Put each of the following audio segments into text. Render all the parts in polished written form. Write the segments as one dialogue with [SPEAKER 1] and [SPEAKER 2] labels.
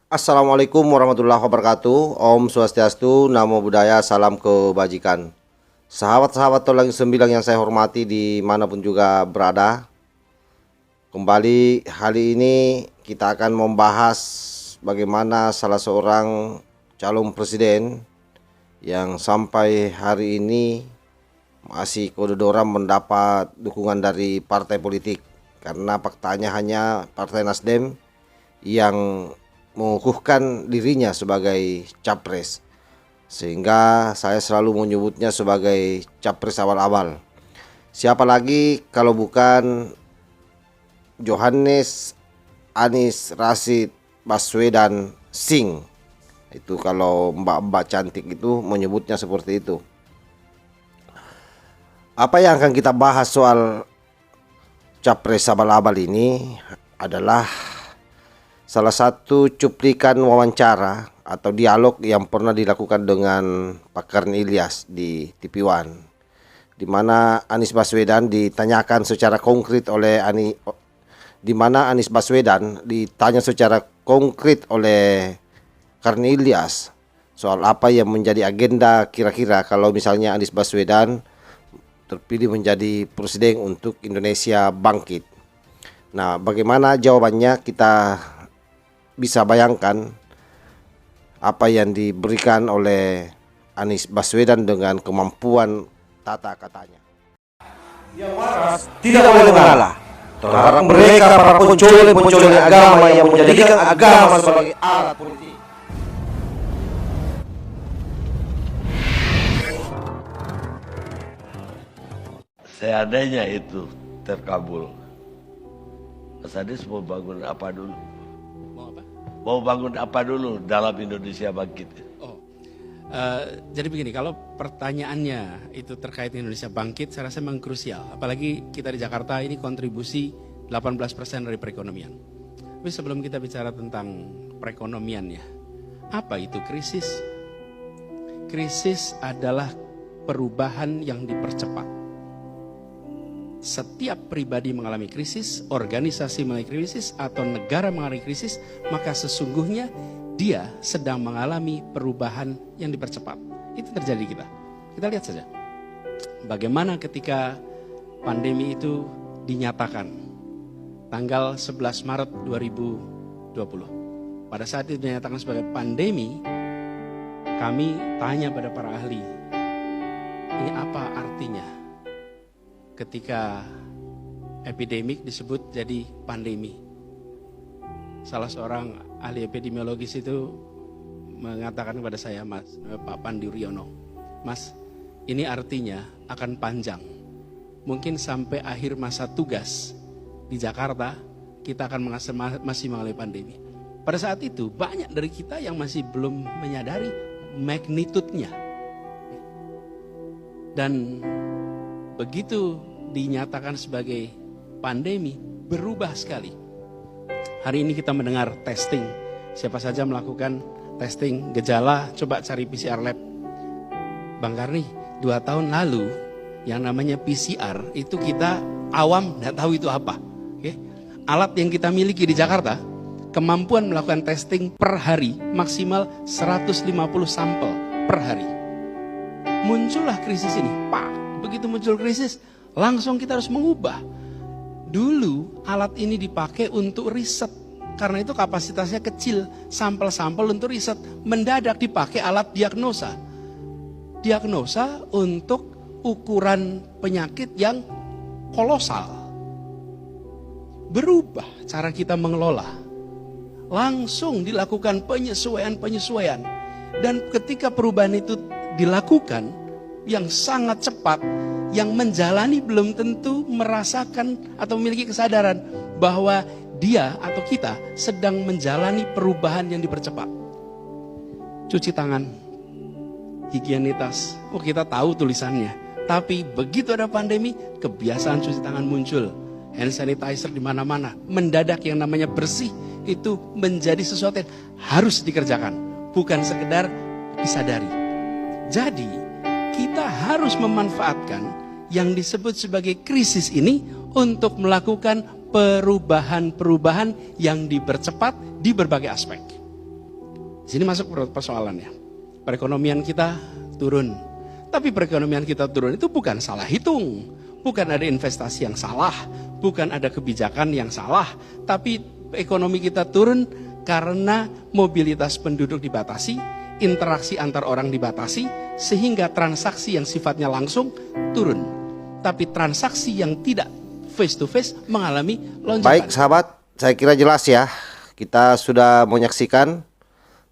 [SPEAKER 1] Assalamualaikum warahmatullahi wabarakatuh. Om Swastiastu, Namo Buddhaya, salam kebajikan. Sahabat-sahabat Tolang Sembilang yang saya hormati dimanapun juga berada. Kembali hari ini kita akan membahas bagaimana salah seorang calon presiden yang sampai hari ini masih kedodoran mendapat dukungan dari partai politik. Karena faktanya hanya Partai Nasdem yang mengukuhkan dirinya sebagai capres, sehingga saya selalu menyebutnya sebagai capres awal-awal. Siapa lagi kalau bukan Johannes Anies Rashid Baswedan Singh. Itu kalau mbak-mbak cantik itu menyebutnya seperti itu. Apa yang akan kita bahas soal capres abal-abal ini adalah salah satu cuplikan wawancara atau dialog yang pernah dilakukan dengan Pak Karni Ilyas di TV One, di mana Anies Baswedan ditanyakan secara konkret oleh Anies Baswedan ditanya secara konkret oleh Karni Ilyas soal apa yang menjadi agenda kira-kira kalau misalnya Anies Baswedan terpilih menjadi presiden untuk Indonesia bangkit. Nah, bagaimana jawabannya kita bisa bayangkan apa yang diberikan oleh Anies Baswedan dengan kemampuan tata katanya.
[SPEAKER 2] Yang waras tidak boleh mengalah terhadap mereka para pencuri agama yang menjadikan agama sebagai alat politik.
[SPEAKER 3] Seandainya itu terkabul, Mas Anies mau bangun apa dulu? Mau bangun apa dulu dalam Indonesia bangkit?
[SPEAKER 4] Jadi begini, kalau pertanyaannya itu terkait Indonesia bangkit, saya rasa memang krusial. Apalagi kita di Jakarta ini kontribusi 18% dari perekonomian. Tapi sebelum kita bicara tentang perekonomian ya, apa itu krisis? Krisis adalah perubahan yang dipercepat. Setiap pribadi mengalami krisis, organisasi mengalami krisis, atau negara mengalami krisis, maka sesungguhnya dia sedang mengalami perubahan yang dipercepat. Itu terjadi kita. Kita lihat saja bagaimana ketika pandemi itu dinyatakan tanggal 11 Maret 2020. Pada saat itu dinyatakan sebagai pandemi, kami tanya pada para ahli, ini apa artinya ketika epidemik disebut jadi pandemi? Salah seorang ahli epidemiologis itu mengatakan kepada saya, Pak Pandi Riono, Mas, ini artinya akan panjang. Mungkin sampai akhir masa tugas di Jakarta, kita akan masih mengalami pandemi. Pada saat itu, banyak dari kita yang masih belum menyadari magnitudenya. Dan begitu dinyatakan sebagai pandemi, berubah sekali. Hari ini kita mendengar testing. Siapa saja melakukan testing gejala, coba cari PCR lab. Bang Karni, 2 tahun lalu yang namanya PCR itu kita awam nggak tahu itu apa. Oke? Alat yang kita miliki di Jakarta, kemampuan melakukan testing per hari maksimal 150 sampel per hari. Muncullah krisis ini, Pak. Begitu muncul krisis, langsung kita harus mengubah. Dulu alat ini dipakai untuk riset, karena itu kapasitasnya kecil, sampel-sampel untuk riset. Mendadak dipakai alat diagnosa. Diagnosa untuk ukuran penyakit yang kolosal. Berubah cara kita mengelola. Langsung dilakukan penyesuaian. Dan ketika perubahan itu dilakukan yang sangat cepat, yang menjalani belum tentu merasakan atau memiliki kesadaran bahwa dia atau kita sedang menjalani perubahan yang dipercepat. Cuci tangan, higienitas, kita tahu tulisannya. Tapi begitu ada pandemi, kebiasaan cuci tangan muncul. Hand sanitizer di mana-mana. Mendadak yang namanya bersih itu menjadi sesuatu yang harus dikerjakan, bukan sekedar disadari. Jadi kita harus memanfaatkan yang disebut sebagai krisis ini untuk melakukan perubahan-perubahan yang dipercepat di berbagai aspek. Sini masuk persoalannya. Perekonomian kita turun. Tapi perekonomian kita turun itu bukan salah hitung. Bukan ada investasi yang salah. Bukan ada kebijakan yang salah. Tapi ekonomi kita turun karena mobilitas penduduk dibatasi, interaksi antar orang dibatasi, sehingga transaksi yang sifatnya langsung turun. Tapi transaksi yang tidak face to face mengalami lonjakan.
[SPEAKER 1] Baik sahabat, saya kira jelas ya. Kita sudah menyaksikan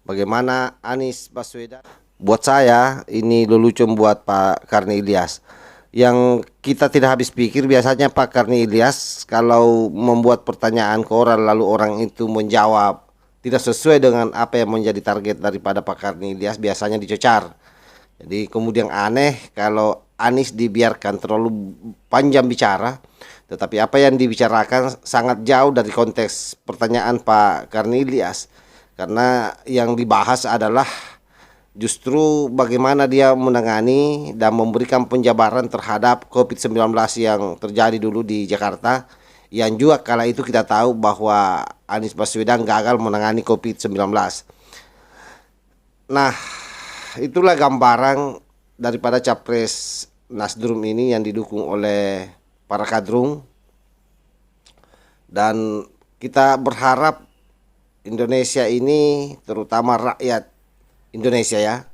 [SPEAKER 1] bagaimana Anies Baswedan. Buat saya ini lelucon buat Pak Karni Ilyas. Yang kita tidak habis pikir biasanya Pak Karni Ilyas kalau membuat pertanyaan ke orang lalu orang itu menjawab tidak sesuai dengan apa yang menjadi target daripada Pak Karni Ilyas, biasanya dicecar. Jadi kemudian aneh kalau Anies dibiarkan terlalu panjang bicara, tetapi apa yang dibicarakan sangat jauh dari konteks pertanyaan Pak Karni Ilyas. Karena yang dibahas adalah justru bagaimana dia menangani dan memberikan penjabaran terhadap COVID-19 yang terjadi dulu di Jakarta. Yang juga kala itu kita tahu bahwa Anies Baswedan gagal menangani COVID-19. Nah, itulah gambaran daripada capres Nasdrum ini yang didukung oleh para kadrung. Dan kita berharap Indonesia ini, terutama rakyat Indonesia ya,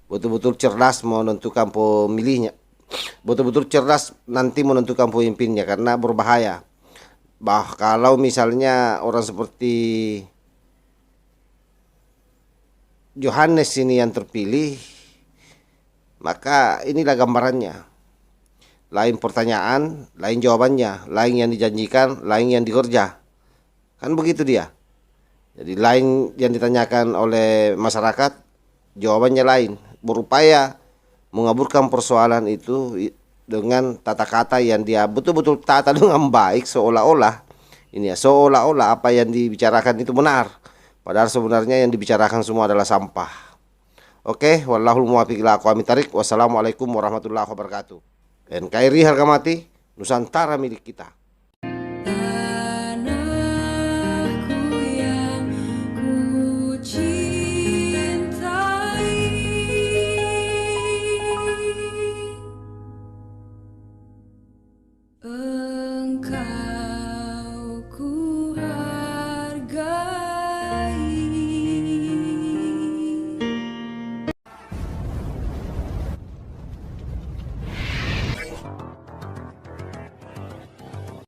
[SPEAKER 1] betul-betul cerdas menentukan pemilihnya, betul-betul cerdas nanti menentukan pemimpinnya, karena berbahaya. Kalau misalnya orang seperti Yohanes ini yang terpilih, maka inilah gambarannya. Lain pertanyaan, lain jawabannya, lain yang dijanjikan, lain yang dikerja. Kan begitu dia. Jadi lain yang ditanyakan oleh masyarakat, jawabannya lain. Berupaya mengaburkan persoalan itu dengan tata kata yang dia betul-betul tata dengan baik, seolah-olah ini ya, seolah-olah apa yang dibicarakan itu benar, padahal sebenarnya yang dibicarakan semua adalah sampah. Oke, wallahul muwaffiq ila aqwamit thariq. Wassalamualaikum warahmatullahi wabarakatuh. NKRI harga mati, Nusantara milik kita.